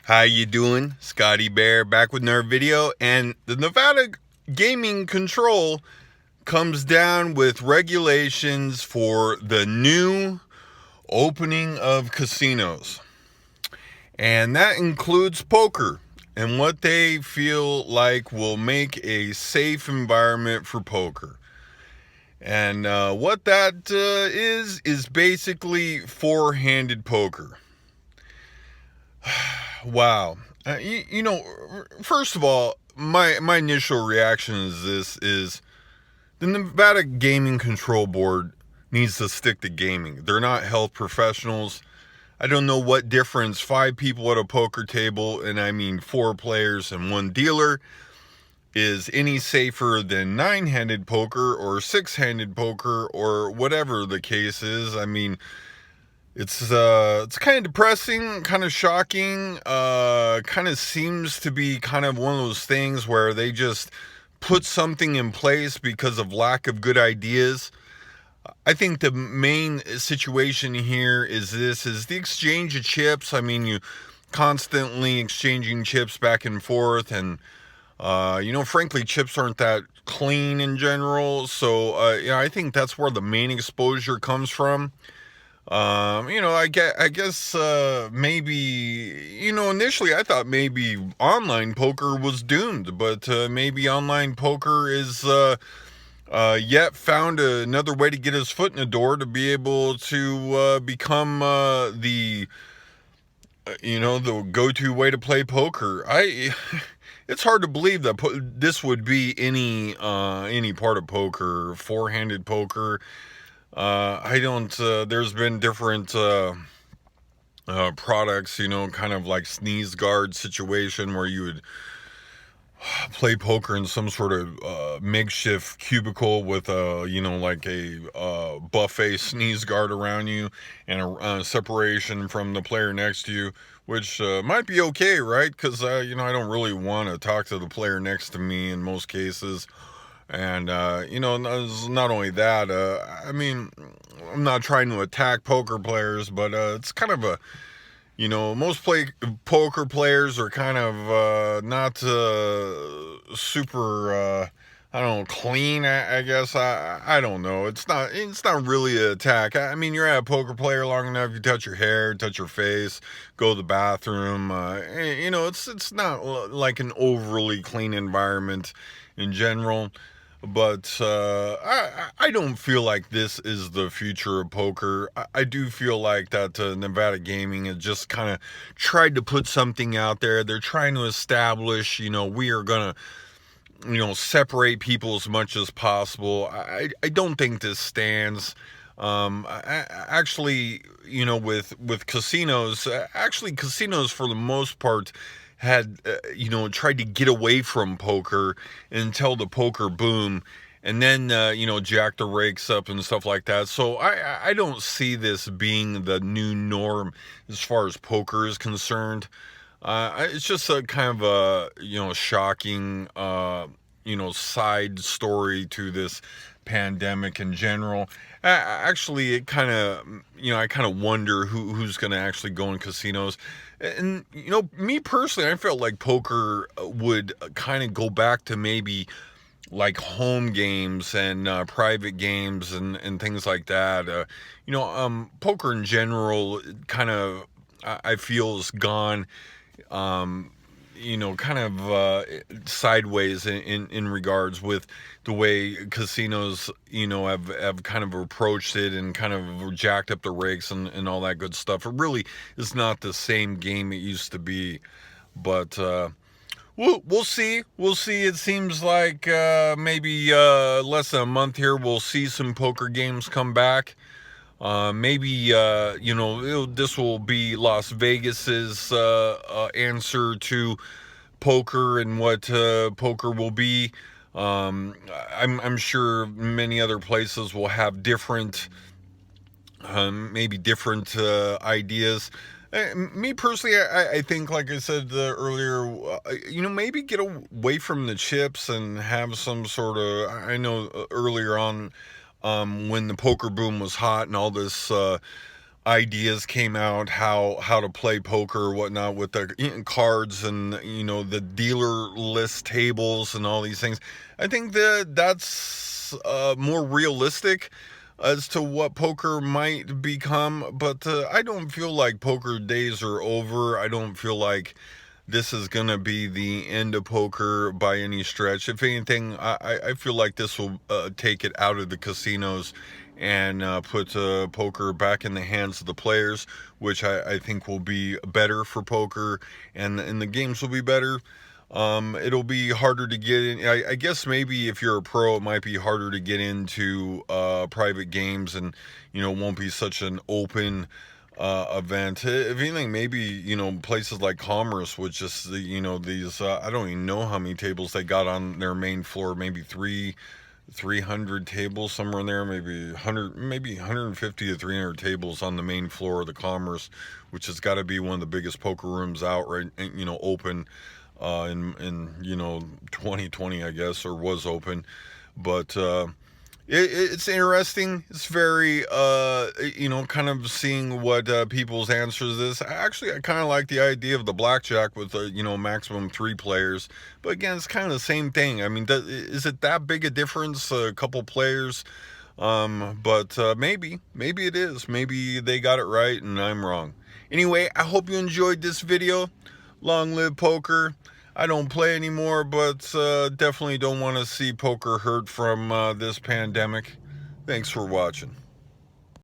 How you doing? Scotty Bear back with another video, and the Nevada Gaming Control comes down with regulations for the new opening of casinos. And that includes poker and what they feel like will make a safe environment for poker. And what that is basically four-handed poker. Wow. First of all, my initial reaction is the Nevada Gaming Control Board needs to stick to gaming. They're not health professionals. I don't know what difference 5 people at a poker table, and I mean 4 players and 1 dealer, is any safer than 9-handed poker or 6-handed poker or whatever the case is. I mean, it's kind of depressing, kind of shocking, kind of seems to be kind of one of those things where they just put something in place because of lack of good ideas. I think the main situation here is the exchange of chips. I mean, you constantly exchanging chips back and forth, and frankly, chips aren't that clean in general. So I think that's where the main exposure comes from. I guess maybe, initially I thought maybe online poker was doomed, but maybe online poker is yet found another way to get his foot in the door to be able to become the go-to way to play poker. It's hard to believe that this would be any part of poker, four-handed poker. I don't, there's been different products, kind of like sneeze guard situation where you would play poker in some sort of makeshift cubicle with like a buffet sneeze guard around you and a separation from the player next to you, which might be okay, right? Because I don't really want to talk to the player next to me in most cases. And not only that, I mean, I'm not trying to attack poker players, but it's kind of a, most poker players are kind of not super, I don't know, clean. I guess I don't know. It's not really an attack. I mean, you're a poker player long enough. You touch your hair, touch your face, go to the bathroom. It's not like an overly clean environment in general. But I don't feel like this is the future of poker. I do feel like that Nevada Gaming has just kind of tried to put something out there. They're trying to establish, we are going to, separate people as much as possible. I don't think this stands. Actually, with casinos, casinos for the most part had tried to get away from poker until the poker boom, and then jack the rakes up and stuff like that. So I don't see this being the new norm as far as poker is concerned. It's just a kind of a shocking side story to this pandemic in general. Actually, it kind of I kind of wonder who's going to actually go in casinos. And me personally, I felt like poker would kind of go back to maybe like home games and private games and things like that. Poker in general kind of I feel is gone. Kind of sideways in regards with the way casinos, have kind of approached it and kind of jacked up the rakes and all that good stuff. It really is not the same game it used to be, but we'll see. We'll see. It seems like maybe less than a month here, we'll see some poker games come back. Maybe this will be Las Vegas's answer to poker and what poker will be. I'm sure many other places will have different, maybe different ideas. Me personally, I think, like I said earlier, maybe get away from the chips and have some sort of. I know earlier on, when the poker boom was hot and all this ideas came out how to play poker or whatnot with the cards and the dealer list tables and all these things. I think that's more realistic as to what poker might become, but I don't feel like poker days are over. I don't feel like this is gonna be the end of poker by any stretch. If anything, I feel like this will take it out of the casinos and put poker back in the hands of the players, which I think will be better for poker, and the games will be better. It'll be harder to get in. I guess maybe if you're a pro, it might be harder to get into private games, and won't be such an open event. If anything, maybe places like Commerce, which is these I don't even know how many tables they got on their main floor. Maybe 300 tables, somewhere in there, maybe 150 to 300 tables on the main floor of the Commerce, which has got to be one of the biggest poker rooms out, right? Open in 2020, I guess, or was open. But it's interesting. It's very kind of seeing what people's answers is. I kind of like the idea of the blackjack with maximum 3 players, but again, it's kind of the same thing. I mean, is it that big a difference, a couple players? But maybe it is. Maybe they got it right and I'm wrong. Anyway, I hope you enjoyed this video. Long live poker. I don't play anymore, but definitely don't want to see poker hurt from this pandemic. Thanks for watching.